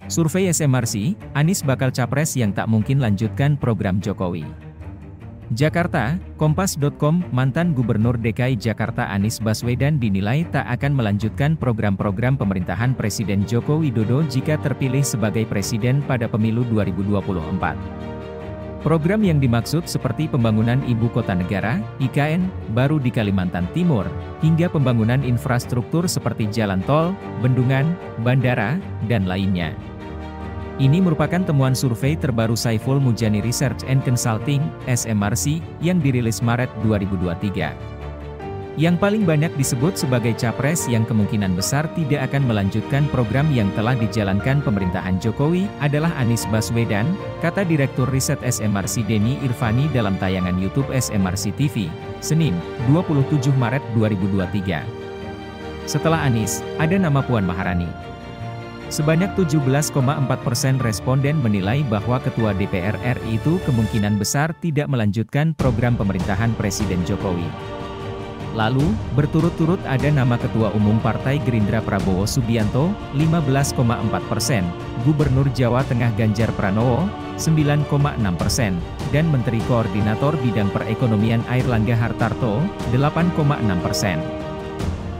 Survei SMRC, Anies bakal capres yang tak mungkin lanjutkan program Jokowi. Jakarta, Kompas.com, mantan Gubernur DKI Jakarta Anies Baswedan dinilai tak akan melanjutkan program-program pemerintahan Presiden Joko Widodo jika terpilih sebagai presiden pada pemilu 2024. Program yang dimaksud seperti pembangunan ibu kota negara, IKN, baru di Kalimantan Timur, hingga pembangunan infrastruktur seperti jalan tol, bendungan, bandara, dan lainnya. Ini merupakan temuan survei terbaru Saiful Mujani Research and Consulting, SMRC, yang dirilis Maret 2023. Yang paling banyak disebut sebagai capres yang kemungkinan besar tidak akan melanjutkan program yang telah dijalankan pemerintahan Jokowi adalah Anies Baswedan, kata Direktur Riset SMRC Denny Irvani dalam tayangan YouTube SMRC TV, Senin, 27 Maret 2023. Setelah Anies, ada nama Puan Maharani. Sebanyak 17,4% responden menilai bahwa Ketua DPR RI itu kemungkinan besar tidak melanjutkan program pemerintahan Presiden Jokowi. Lalu, berturut-turut ada nama Ketua Umum Partai Gerindra Prabowo Subianto, 15,4%, Gubernur Jawa Tengah Ganjar Pranowo, 9,6%, dan Menteri Koordinator Bidang Perekonomian Airlangga Hartarto, 8,6%.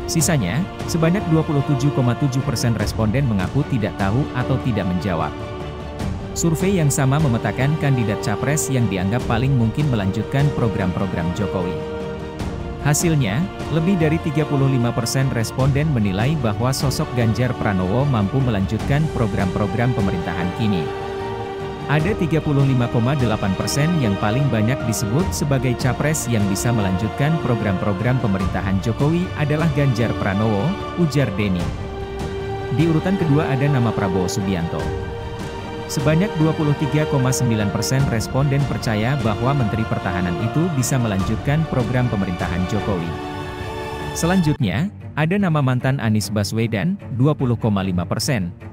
Sisanya, sebanyak 27,7% responden mengaku tidak tahu atau tidak menjawab. Survei yang sama memetakan kandidat capres yang dianggap paling mungkin melanjutkan program-program Jokowi. Hasilnya, lebih dari 35% responden menilai bahwa sosok Ganjar Pranowo mampu melanjutkan program-program pemerintahan kini. Ada 35,8% yang paling banyak disebut sebagai capres yang bisa melanjutkan program-program pemerintahan Jokowi adalah Ganjar Pranowo, ujar Denny. Di urutan kedua ada nama Prabowo Subianto. Sebanyak 23,9% responden percaya bahwa Menteri Pertahanan itu bisa melanjutkan program pemerintahan Jokowi. Selanjutnya, ada nama mantan Anies Baswedan, 20,5%,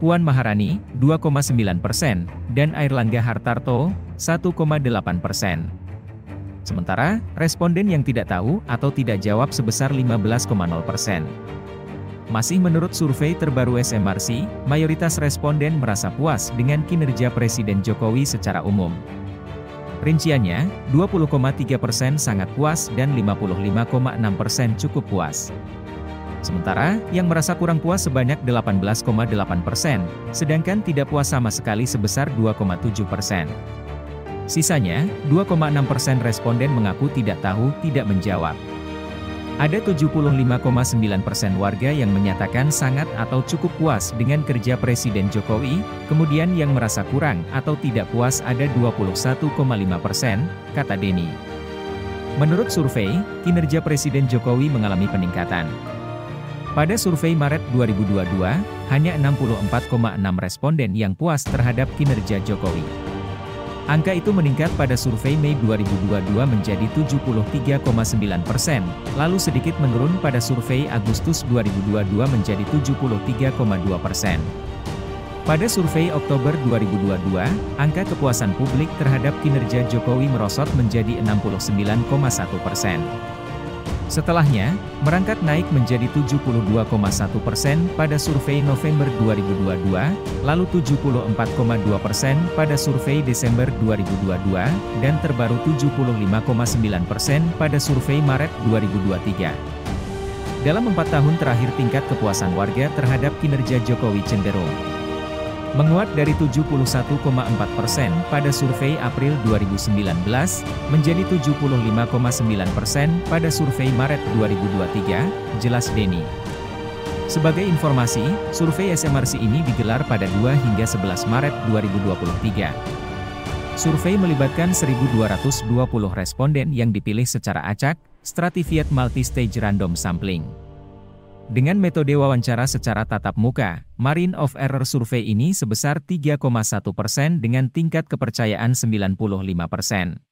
Puan Maharani, 2,9%, dan Airlangga Hartarto, 1,8%. Sementara, responden yang tidak tahu atau tidak jawab sebesar 15,0%. Masih menurut survei terbaru SMRC, mayoritas responden merasa puas dengan kinerja Presiden Jokowi secara umum. Rinciannya, 20,3% sangat puas dan 55,6% cukup puas. Sementara, yang merasa kurang puas sebanyak 18,8%, sedangkan tidak puas sama sekali sebesar 2,7%. Sisanya, 2,6% responden mengaku tidak tahu, tidak menjawab. Ada 75,9% warga yang menyatakan sangat atau cukup puas dengan kerja Presiden Jokowi, kemudian yang merasa kurang atau tidak puas ada 21,5%, kata Denny. Menurut survei, kinerja Presiden Jokowi mengalami peningkatan. Pada survei Maret 2022, hanya 64,6 responden yang puas terhadap kinerja Jokowi. Angka itu meningkat pada survei Mei 2022 menjadi 73,9%, lalu sedikit menurun pada survei Agustus 2022 menjadi 73,2%. Pada survei Oktober 2022, angka kepuasan publik terhadap kinerja Jokowi merosot menjadi 69,1%. Setelahnya, merangkak naik menjadi 72,1% pada survei November 2022, lalu 74,2% pada survei Desember 2022, dan terbaru 75,9% pada survei Maret 2023. Dalam 4 tahun terakhir tingkat kepuasan warga terhadap kinerja Jokowi cenderung menguat dari 71,4% pada survei April 2019, menjadi 75,9% pada survei Maret 2023, jelas Denny. Sebagai informasi, survei SMRC ini digelar pada 2 hingga 11 Maret 2023. Survei melibatkan 1.220 responden yang dipilih secara acak, stratified multi-stage random sampling. Dengan metode wawancara secara tatap muka, margin of error survei ini sebesar 3,1% dengan tingkat kepercayaan 95%.